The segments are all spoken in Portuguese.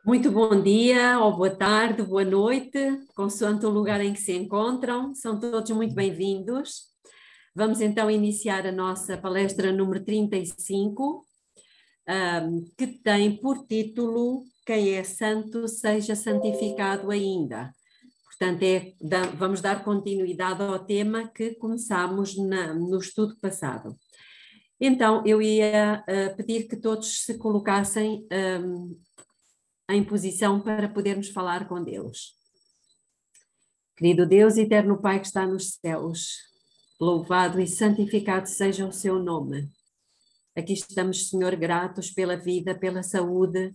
Muito bom dia, ou boa tarde, boa noite, consoante o lugar em que se encontram. São todos muito bem-vindos. Vamos então iniciar a nossa palestra número 35, que tem por título Quem é santo, seja santificado ainda. Portanto, vamos dar continuidade ao tema que começámos no estudo passado. Então, eu ia pedir que todos se colocassem em posição para podermos falar com Deus. Querido Deus, eterno Pai que está nos céus, louvado e santificado seja o seu nome. Aqui estamos, Senhor, gratos pela vida, pela saúde,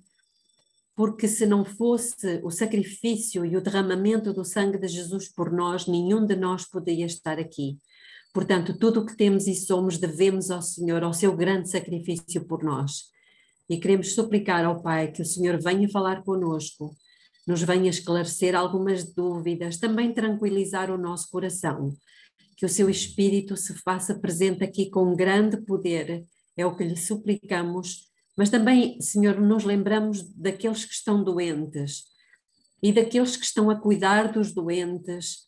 porque se não fosse o sacrifício e o derramamento do sangue de Jesus por nós, nenhum de nós poderia estar aqui. Portanto, tudo o que temos e somos devemos ao Senhor, ao seu grande sacrifício por nós. E queremos suplicar ao Pai que o Senhor venha falar conosco, nos venha esclarecer algumas dúvidas, também tranquilizar o nosso coração, que o seu Espírito se faça presente aqui com grande poder, é o que lhe suplicamos, mas também, Senhor, nos lembramos daqueles que estão doentes e daqueles que estão a cuidar dos doentes,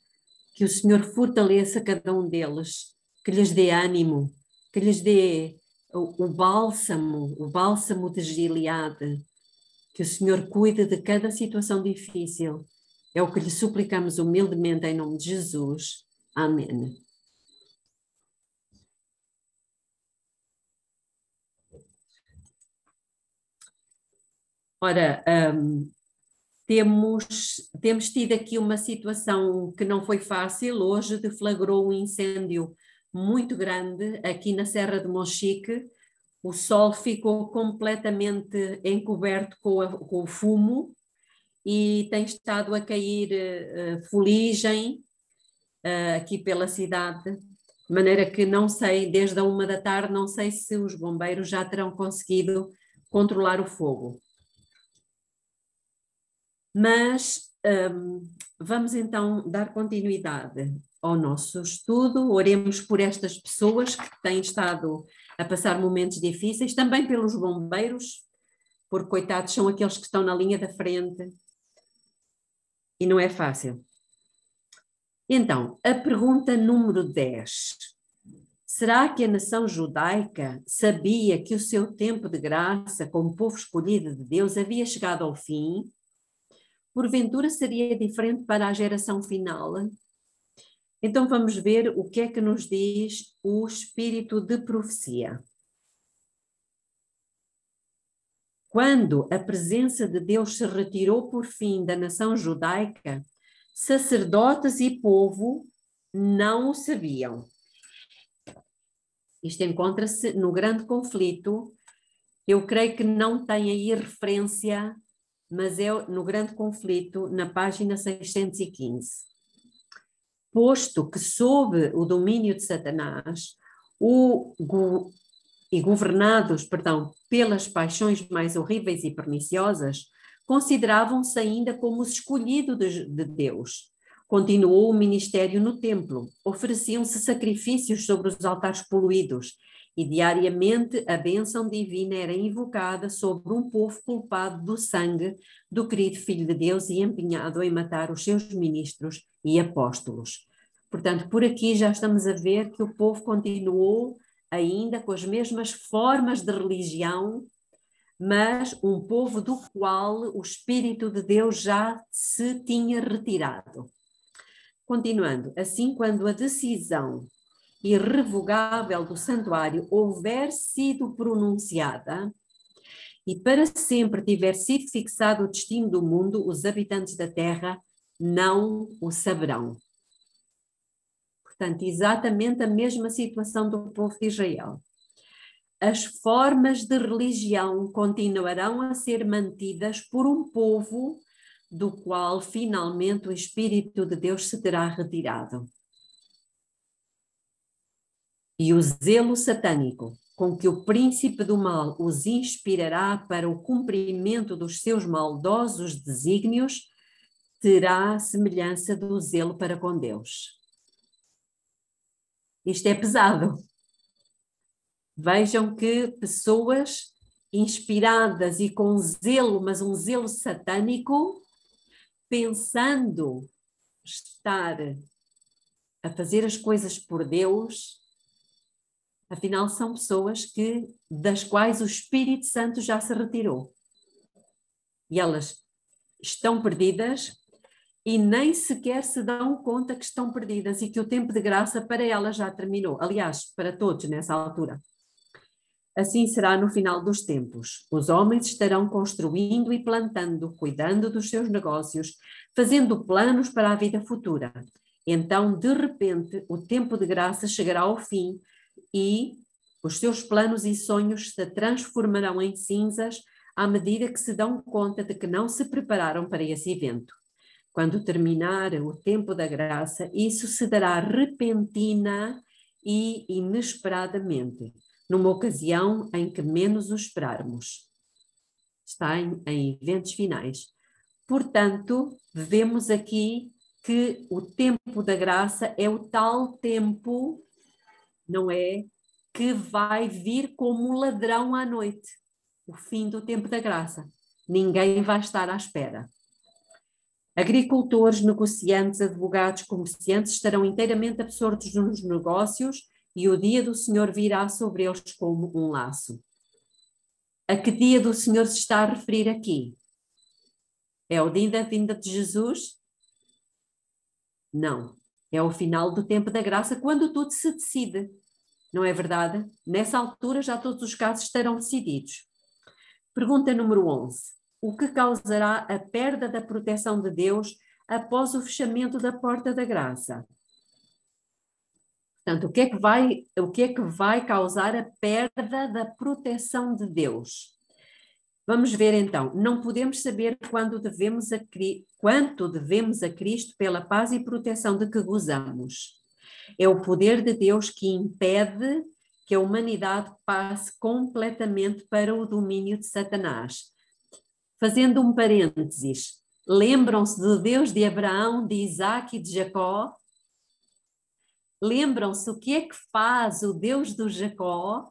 que o Senhor fortaleça cada um deles, que lhes dê ânimo, que lhes dê o bálsamo de Gileade, que o Senhor cuide de cada situação difícil. É o que lhe suplicamos humildemente em nome de Jesus. Amém. Ora, temos tido aqui uma situação que não foi fácil. Hoje deflagrou um incêndio muito grande aqui na Serra de Monchique. O sol ficou completamente encoberto com o fumo e tem estado a cair fuligem aqui pela cidade, de maneira que não sei, desde a 1 da tarde, não sei se os bombeiros já terão conseguido controlar o fogo. Mas vamos então dar continuidade ao nosso estudo. Oremos por estas pessoas que têm estado a passar momentos difíceis, também pelos bombeiros, porque coitados são aqueles que estão na linha da frente e não é fácil. Então, a pergunta número 10. Será que a nação judaica sabia que o seu tempo de graça como povo escolhido de Deus havia chegado ao fim? Porventura seria diferente para a geração final? Então vamos ver o que é que nos diz o espírito de profecia. Quando a presença de Deus se retirou por fim da nação judaica, sacerdotes e povo não o sabiam. Isto encontra-se no grande conflito. Eu creio que não tem aí referência, mas é no grande conflito, na página 615. Posto que sob o domínio de Satanás, governados, pelas paixões mais horríveis e perniciosas, consideravam-se ainda como os escolhidos de Deus. Continuou o ministério no templo, ofereciam-se sacrifícios sobre os altares poluídos e diariamente a bênção divina era invocada sobre um povo culpado do sangue do querido Filho de Deus e empenhado em matar os seus ministros e apóstolos. Portanto, por aqui já estamos a ver que o povo continuou ainda com as mesmas formas de religião, mas um povo do qual o Espírito de Deus já se tinha retirado. Continuando, assim, quando a decisão irrevogável do santuário houver sido pronunciada e para sempre tiver sido fixado o destino do mundo, os habitantes da terra não o saberão. Portanto, exatamente a mesma situação do povo de Israel. As formas de religião continuarão a ser mantidas por um povo do qual finalmente o Espírito de Deus se terá retirado. E o zelo satânico com que o príncipe do mal os inspirará para o cumprimento dos seus maldosos desígnios terá semelhança do zelo para com Deus. Isto é pesado. Vejam que pessoas inspiradas e com zelo, mas um zelo satânico, pensando estar a fazer as coisas por Deus, afinal são pessoas das quais o Espírito Santo já se retirou. E elas estão perdidas e nem sequer se dão conta que estão perdidas e que o tempo de graça para elas já terminou. Aliás, para todos nessa altura. Assim será no final dos tempos. Os homens estarão construindo e plantando, cuidando dos seus negócios, fazendo planos para a vida futura. Então, de repente, o tempo de graça chegará ao fim e os seus planos e sonhos se transformarão em cinzas à medida que se dão conta de que não se prepararam para esse evento. Quando terminar o tempo da graça, isso se dará repentina e inesperadamente, numa ocasião em que menos o esperarmos. Está em eventos finais. Portanto, vemos aqui que o tempo da graça é o tal tempo, não é, que vai vir como um ladrão à noite. O fim do tempo da graça. Ninguém vai estar à espera. Agricultores, negociantes, advogados, comerciantes estarão inteiramente absortos nos negócios e o dia do Senhor virá sobre eles como um laço. A que dia do Senhor se está a referir aqui? É o dia da vinda de Jesus? Não. É o final do tempo da graça, quando tudo se decide. Não é verdade? Nessa altura já todos os casos estarão decididos. Pergunta número 11. O que causará a perda da proteção de Deus após o fechamento da porta da graça? Portanto, o que é que vai causar a perda da proteção de Deus? Vamos ver então. Não podemos saber quanto devemos a Cristo pela paz e proteção de que gozamos. É o poder de Deus que impede que a humanidade passe completamente para o domínio de Satanás. Fazendo um parênteses, lembram-se do Deus de Abraão, de Isaac e de Jacó? Lembram-se o que é que faz o Deus do Jacó?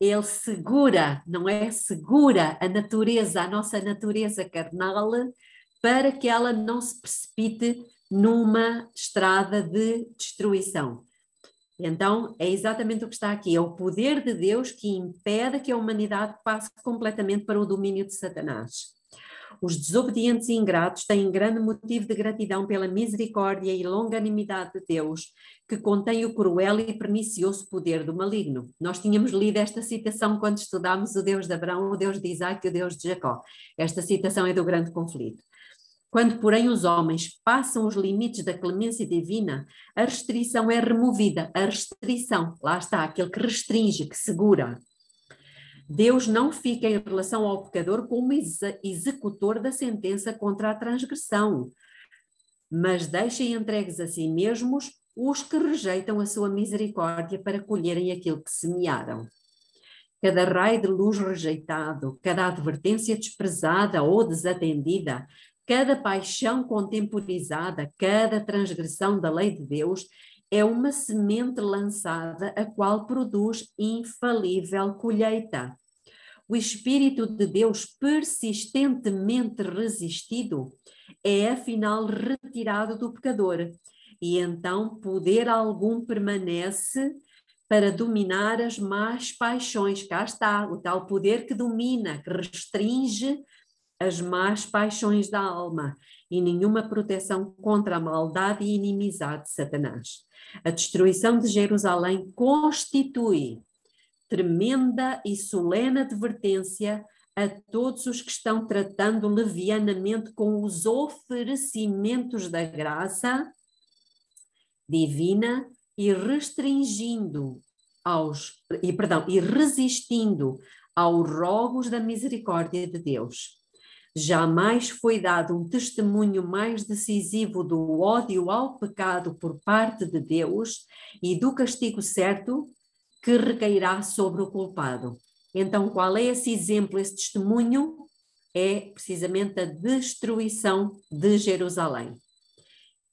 Ele segura, não é? Segura a natureza, a nossa natureza carnal, para que ela não se precipite numa estrada de destruição. Então, é exatamente o que está aqui. É o poder de Deus que impede que a humanidade passe completamente para o domínio de Satanás. Os desobedientes e ingratos têm grande motivo de gratidão pela misericórdia e longanimidade de Deus, que contém o cruel e pernicioso poder do maligno. Nós tínhamos lido esta citação quando estudámos o Deus de Abraão, o Deus de Isaac e o Deus de Jacó. Esta citação é do grande conflito. Quando, porém, os homens passam os limites da clemência divina, a restrição é removida. A restrição, lá está, aquele que restringe, que segura. Deus não fica em relação ao pecador como executor da sentença contra a transgressão, mas deixa entregues a si mesmos os que rejeitam a sua misericórdia para colherem aquilo que semearam. Cada raio de luz rejeitado, cada advertência desprezada ou desatendida, cada paixão contemporizada, cada transgressão da lei de Deus é uma semente lançada, a qual produz infalível colheita. O Espírito de Deus persistentemente resistido é, afinal, retirado do pecador, e então poder algum permanece para dominar as más paixões. Cá está, o tal poder que domina, que restringe as más paixões da alma, e nenhuma proteção contra a maldade e inimizade de Satanás. A destruição de Jerusalém constitui tremenda e solene advertência a todos os que estão tratando levianamente com os oferecimentos da graça divina e resistindo aos rogos da misericórdia de Deus. Jamais foi dado um testemunho mais decisivo do ódio ao pecado por parte de Deus e do castigo certo que recairá sobre o culpado. Então, qual é esse exemplo, esse testemunho? É precisamente a destruição de Jerusalém.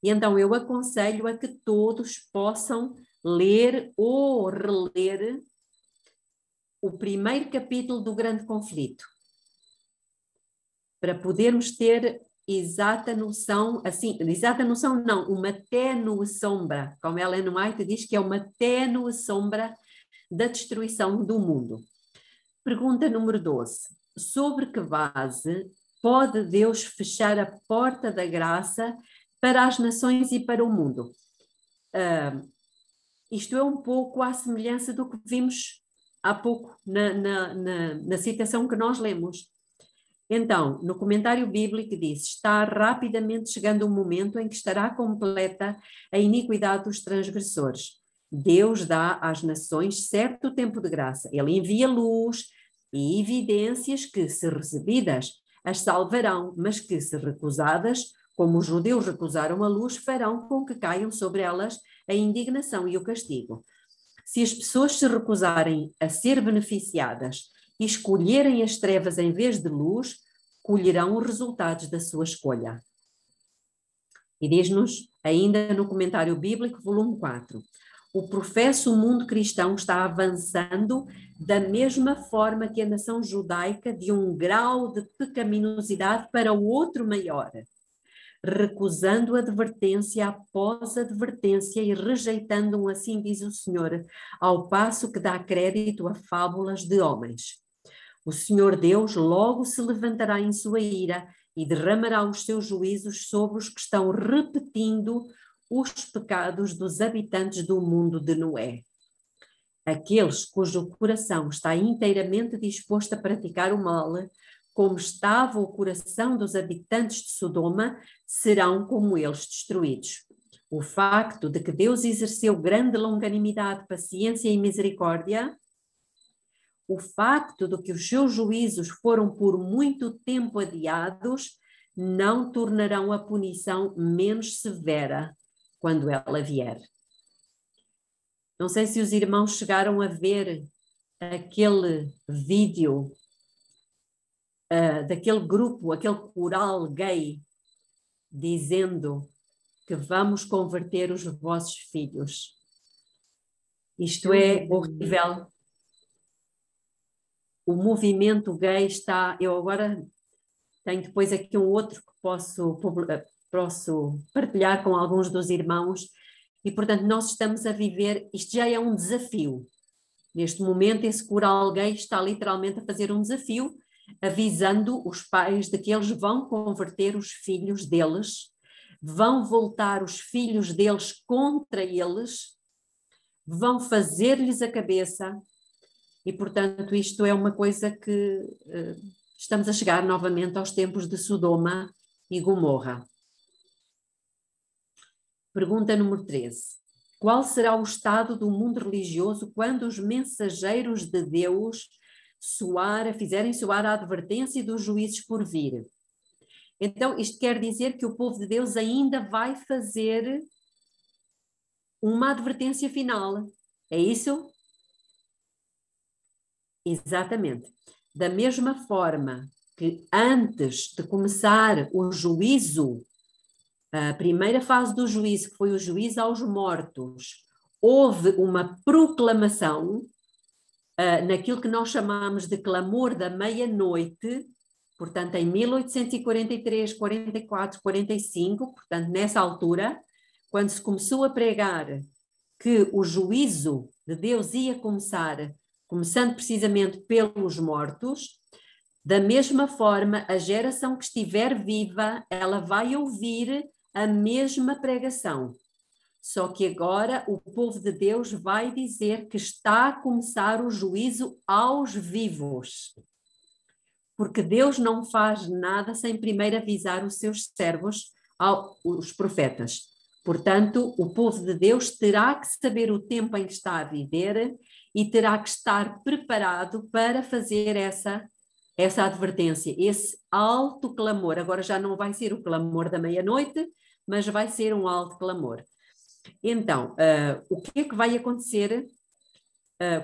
E então eu aconselho a que todos possam ler ou reler o primeiro capítulo do Grande Conflito, para podermos ter exata noção, assim, exata noção não, uma ténue sombra, como Ellen White diz que é uma ténue sombra da destruição do mundo. Pergunta número 12. Sobre que base pode Deus fechar a porta da graça para as nações e para o mundo? Isto é um pouco à semelhança do que vimos há pouco na citação que nós lemos. Então, no comentário bíblico diz: está rapidamente chegando o momento em que estará completa a iniquidade dos transgressores. Deus dá às nações certo tempo de graça. Ele envia luz e evidências que, se recebidas, as salvarão, mas que, se recusadas, como os judeus recusaram a luz, farão com que caiam sobre elas a indignação e o castigo. Se as pessoas se recusarem a ser beneficiadas e escolherem as trevas em vez de luz, colherão os resultados da sua escolha. E diz-nos, ainda no comentário bíblico, volume 4, o professo mundo cristão está avançando da mesma forma que a nação judaica, de um grau de pecaminosidade para o outro maior, recusando advertência após advertência e rejeitando, assim diz o Senhor, ao passo que dá crédito a fábulas de homens. O Senhor Deus logo se levantará em sua ira e derramará os seus juízos sobre os que estão repetindo os pecados dos habitantes do mundo de Noé. Aqueles cujo coração está inteiramente disposto a praticar o mal, como estava o coração dos habitantes de Sodoma, serão como eles destruídos. O facto de que Deus exerceu grande longanimidade, paciência e misericórdia, o facto de que os seus juízos foram por muito tempo adiados, não tornarão a punição menos severa quando ela vier. Não sei se os irmãos chegaram a ver aquele vídeo daquele grupo, aquele coral gay, dizendo que vamos converter os vossos filhos. Isto é horrível. O movimento gay está... Eu agora tenho depois aqui um outro que posso partilhar com alguns dos irmãos e, portanto, nós estamos a viver... Isto já é um desafio. Neste momento, esse coral gay está literalmente a fazer um desafio, avisando os pais de que eles vão converter os filhos deles, vão voltar os filhos deles contra eles, vão fazer-lhes a cabeça e, portanto, isto é uma coisa que estamos a chegar novamente aos tempos de Sodoma e Gomorra. Pergunta número 13. Qual será o estado do mundo religioso quando os mensageiros de Deus fizerem soar a advertência dos juízes por vir? Então, isto quer dizer que o povo de Deus ainda vai fazer uma advertência final. É isso? Exatamente. Da mesma forma que antes de começar o juízo, a primeira fase do juízo, que foi o juízo aos mortos, houve uma proclamação naquilo que nós chamamos de clamor da meia-noite, portanto em 1843, 44, 45, portanto nessa altura, quando se começou a pregar que o juízo de Deus ia começar, começando precisamente pelos mortos, da mesma forma, a geração que estiver viva, ela vai ouvir a mesma pregação. Só que agora o povo de Deus vai dizer que está a começar o juízo aos vivos. Porque Deus não faz nada sem primeiro avisar os seus servos, os profetas. Portanto, o povo de Deus terá que saber o tempo em que está a viver e terá que estar preparado para fazer essa advertência, esse alto clamor. Agora já não vai ser o clamor da meia-noite, mas vai ser um alto clamor. Então, o que é que vai acontecer?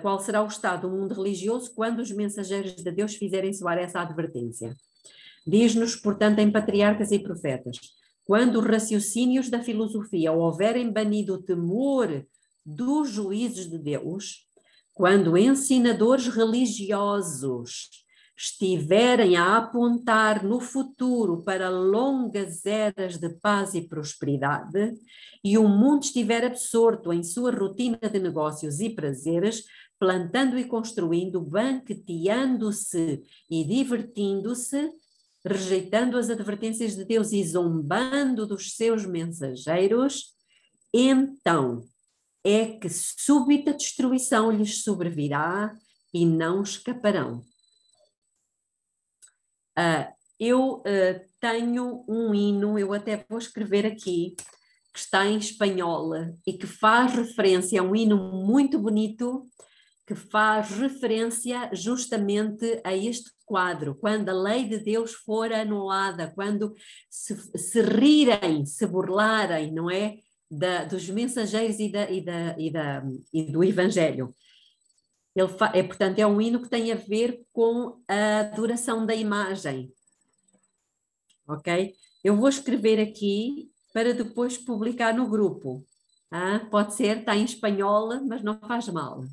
Qual será o estado do mundo religioso quando os mensageiros de Deus fizerem soar essa advertência? Diz-nos, portanto, em Patriarcas e Profetas, quando os raciocínios da filosofia houverem banido o temor dos juízos de Deus, quando ensinadores religiosos estiverem a apontar no futuro para longas eras de paz e prosperidade, e o mundo estiver absorto em sua rotina de negócios e prazeres, plantando e construindo, banqueteando-se e divertindo-se, rejeitando as advertências de Deus e zombando dos seus mensageiros, então é que súbita destruição lhes sobrevirá e não escaparão. Eu tenho um hino, eu até vou escrever aqui, que está em espanhol e que faz referência a um hino muito bonito, que faz referência justamente a este quadro, quando a lei de Deus for anulada, quando se rirem, se burlarem, não é? Dos mensageiros e do Evangelho. Portanto, é um hino que tem a ver com a adoração da imagem. Ok? Eu vou escrever aqui para depois publicar no grupo. Pode ser, está em espanhol, mas não faz mal.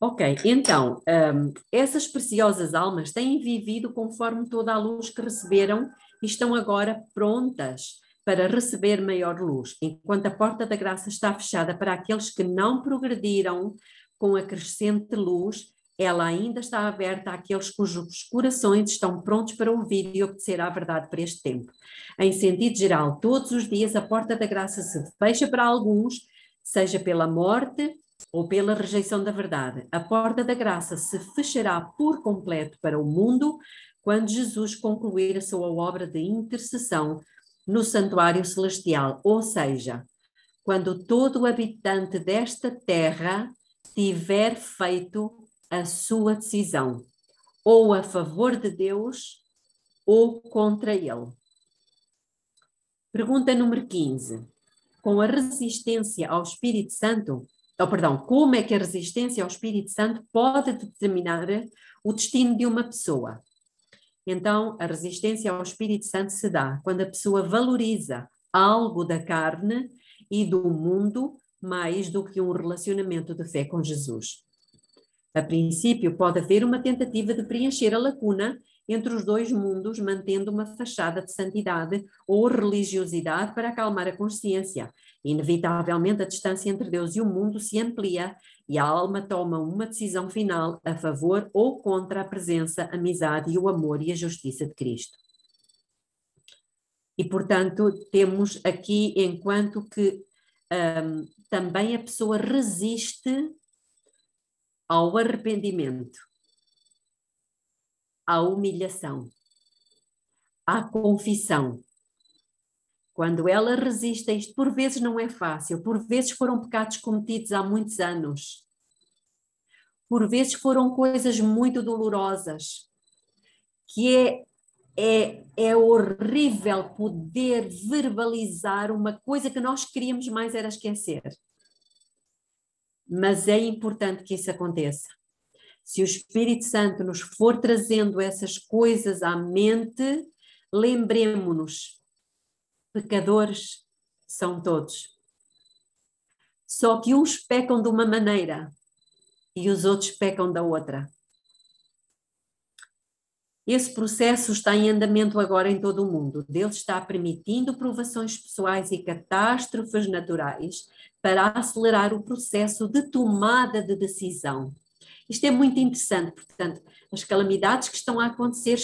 Ok, então, essas preciosas almas têm vivido conforme toda a luz que receberam e estão agora prontas para receber maior luz, enquanto a porta da graça está fechada para aqueles que não progrediram com a crescente luz, ela ainda está aberta àqueles cujos corações estão prontos para ouvir e obedecer à verdade para este tempo. Em sentido geral, todos os dias a porta da graça se fecha para alguns, seja pela morte ou pela rejeição da verdade. A porta da graça se fechará por completo para o mundo quando Jesus concluir a sua obra de intercessão no santuário celestial, ou seja, quando todo habitante desta terra tiver feito a sua decisão, ou a favor de Deus ou contra ele. Pergunta número 15. Com a resistência ao Espírito Santo, como é que a resistência ao Espírito Santo pode determinar o destino de uma pessoa? Então, a resistência ao Espírito Santo se dá quando a pessoa valoriza algo da carne e do mundo mais do que um relacionamento de fé com Jesus. A princípio, pode haver uma tentativa de preencher a lacuna entre os dois mundos, mantendo uma fachada de santidade ou religiosidade para acalmar a consciência. Inevitavelmente, a distância entre Deus e o mundo se amplia e a alma toma uma decisão final a favor ou contra a presença, a amizade e o amor e a justiça de Cristo. E, portanto, temos aqui, enquanto que também a pessoa resiste ao arrependimento, à humilhação, à confissão. Quando ela resiste a isto, por vezes não é fácil, por vezes foram pecados cometidos há muitos anos, por vezes foram coisas muito dolorosas, que é horrível poder verbalizar uma coisa que nós queríamos mais era esquecer. Mas é importante que isso aconteça. Se o Espírito Santo nos for trazendo essas coisas à mente, lembremo-nos, pecadores são todos. Só que uns pecam de uma maneira e os outros pecam da outra. Esse processo está em andamento agora em todo o mundo. Deus está permitindo provações pessoais e catástrofes naturais para acelerar o processo de tomada de decisão. Isto é muito interessante, portanto, as calamidades que estão a acontecer,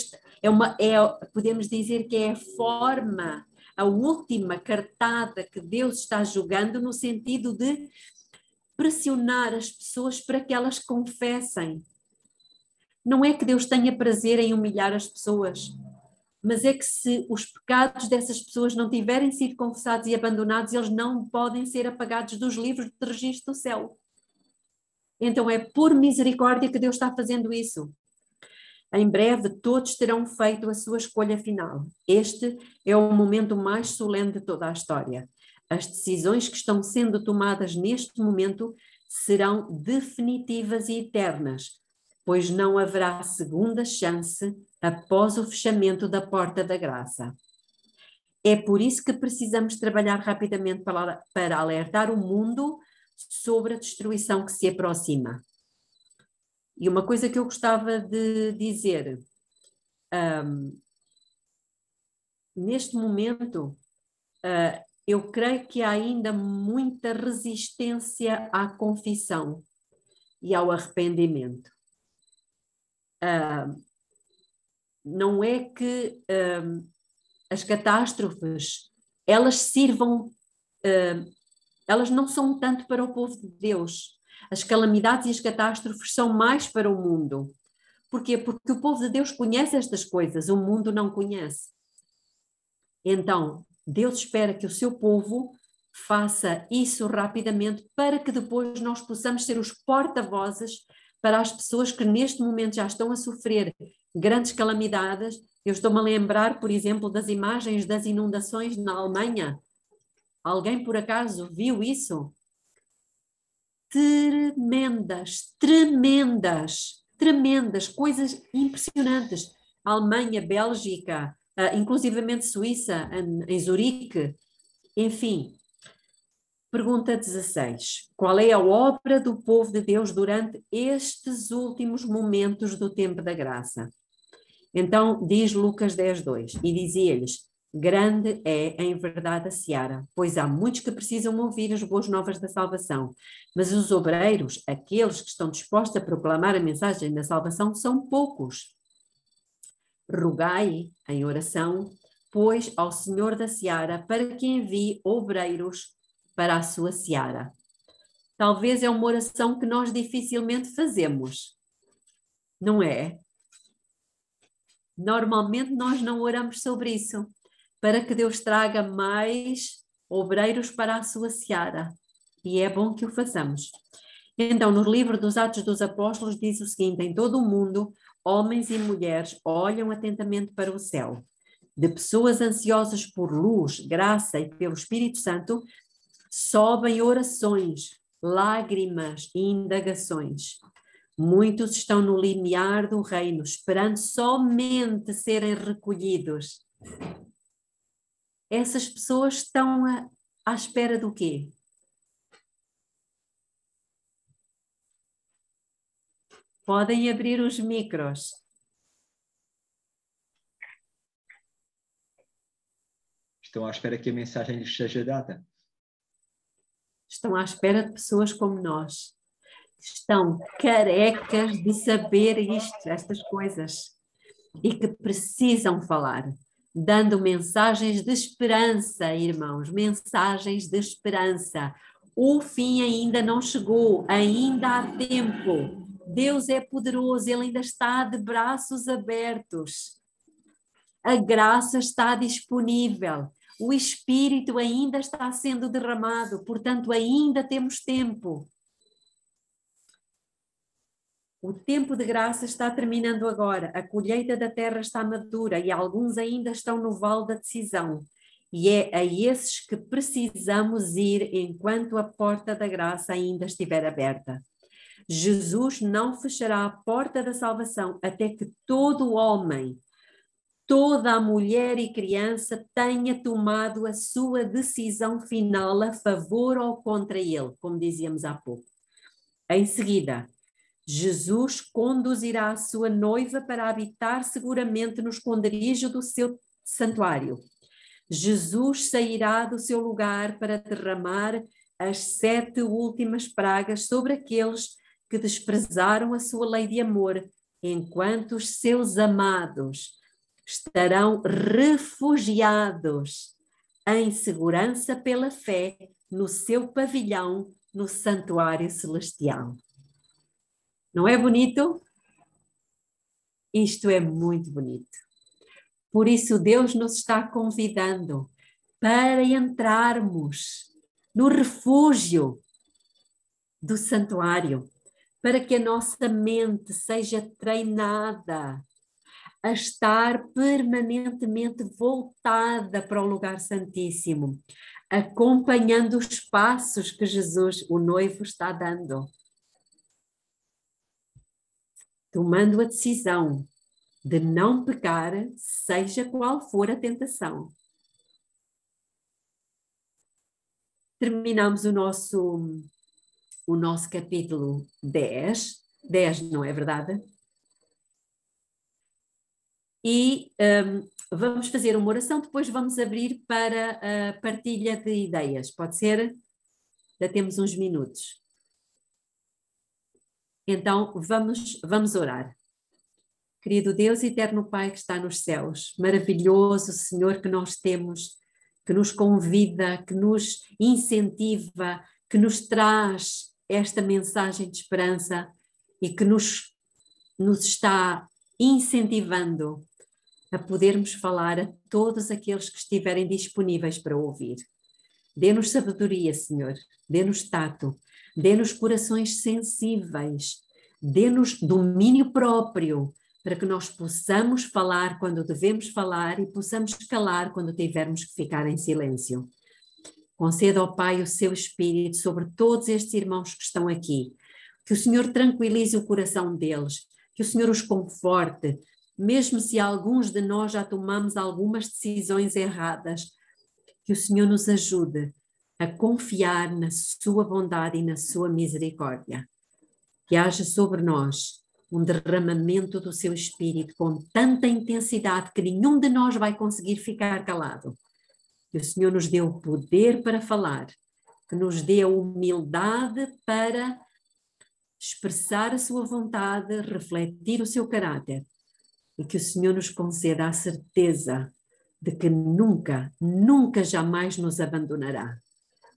podemos dizer que é a forma, a última cartada que Deus está jogando no sentido de pressionar as pessoas para que elas confessem. Não é que Deus tenha prazer em humilhar as pessoas, mas é que se os pecados dessas pessoas não tiverem sido confessados e abandonados, eles não podem ser apagados dos livros de registro do céu. Então é por misericórdia que Deus está fazendo isso. Em breve todos terão feito a sua escolha final. Este é o momento mais solene de toda a história. As decisões que estão sendo tomadas neste momento serão definitivas e eternas. pois não haverá segunda chance após o fechamento da porta da graça. É por isso que precisamos trabalhar rapidamente para alertar o mundo sobre a destruição que se aproxima. E uma coisa que eu gostava de dizer, neste momento, eu creio que há ainda muita resistência à confissão e ao arrependimento. Não é que as catástrofes, elas sirvam, elas não são tanto para o povo de Deus. As calamidades e as catástrofes são mais para o mundo. Porquê? Porque o povo de Deus conhece estas coisas, o mundo não conhece. Então, Deus espera que o seu povo faça isso rapidamente para que depois nós possamos ser os porta-vozes para as pessoas que neste momento já estão a sofrer grandes calamidades. Eu estou-me a lembrar, por exemplo, das imagens das inundações na Alemanha. Alguém por acaso viu isso? Tremendas, tremendas, tremendas, coisas impressionantes. Alemanha, Bélgica, inclusivamente Suíça, em Zurique, enfim. Pergunta 16. Qual é a obra do povo de Deus durante estes últimos momentos do tempo da graça? Então, diz Lucas 10:2, e dizia-lhes: grande é em verdade a seara, pois há muitos que precisam ouvir as boas novas da salvação, mas os obreiros, aqueles que estão dispostos a proclamar a mensagem da salvação, são poucos. Rogai em oração, pois, ao Senhor da seara, para que envie obreiros para a sua seara. Talvez é uma oração que nós dificilmente fazemos, não é? Normalmente nós não oramos sobre isso, para que Deus traga mais obreiros para a sua seara. E é bom que o façamos. Então, no livro dos Atos dos Apóstolos diz o seguinte: em todo o mundo, homens e mulheres olham atentamente para o céu. De pessoas ansiosas por luz, graça e pelo Espírito Santo, sobem orações, lágrimas e indagações. Muitos estão no limiar do reino, esperando somente serem recolhidos. Essas pessoas estão à espera do quê? Podem abrir os micros. Estão à espera que a mensagem lhes seja dada. Estão à espera de pessoas como nós. Estão carecas de saber estas coisas. E que precisam falar, dando mensagens de esperança, irmãos, mensagens de esperança. O fim ainda não chegou, ainda há tempo. Deus é poderoso, Ele ainda está de braços abertos. A graça está disponível. O Espírito ainda está sendo derramado, portanto, ainda temos tempo. O tempo de graça está terminando agora, a colheita da terra está madura e alguns ainda estão no vale da decisão. E é a esses que precisamos ir enquanto a porta da graça ainda estiver aberta. Jesus não fechará a porta da salvação até que todo homem, toda a mulher e criança tenha tomado a sua decisão final a favor ou contra ele, como dizíamos há pouco. Em seguida, Jesus conduzirá a sua noiva para habitar seguramente no esconderijo do seu santuário. Jesus sairá do seu lugar para derramar as 7 últimas pragas sobre aqueles que desprezaram a sua lei de amor, enquanto os seus amados estarão refugiados em segurança pela fé no seu pavilhão no santuário celestial. Não é bonito? Isto é muito bonito. Por isso Deus nos está convidando para entrarmos no refúgio do santuário, para que a nossa mente seja treinada a estar permanentemente voltada para o lugar santíssimo, acompanhando os passos que Jesus, o noivo, está dando. tomando a decisão de não pecar, seja qual for a tentação. Terminamos o nosso capítulo 10. 10, não é verdade? E vamos fazer uma oração, depois vamos abrir para a partilha de ideias. Pode ser? Já temos uns minutos. Então, vamos orar. Querido Deus, eterno Pai que está nos céus, maravilhoso Senhor que nós temos, que nos convida, que nos incentiva, que nos traz esta mensagem de esperança e que nos está incentivando a podermos falar a todos aqueles que estiverem disponíveis para ouvir. Dê-nos sabedoria, Senhor, dê-nos tato, dê-nos corações sensíveis, dê-nos domínio próprio, para que nós possamos falar quando devemos falar e possamos calar quando tivermos que ficar em silêncio. Conceda ao Pai o seu Espírito sobre todos estes irmãos que estão aqui, que o Senhor tranquilize o coração deles, que o Senhor os conforte, mesmo se alguns de nós já tomamos algumas decisões erradas, que o Senhor nos ajude a confiar na sua bondade e na sua misericórdia. Que haja sobre nós um derramamento do seu Espírito com tanta intensidade que nenhum de nós vai conseguir ficar calado. Que o Senhor nos dê o poder para falar, que nos dê a humildade para expressar a sua vontade, refletir o seu caráter, e que o Senhor nos conceda a certeza de que nunca, nunca jamais nos abandonará.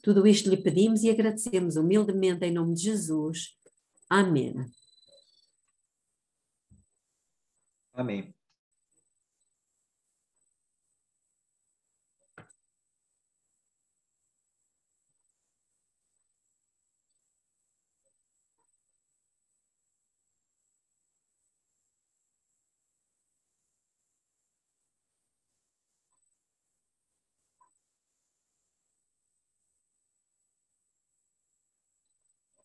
Tudo isto lhe pedimos e agradecemos humildemente em nome de Jesus. Amém. Amém.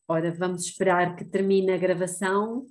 Ora, vamos esperar que termine a gravação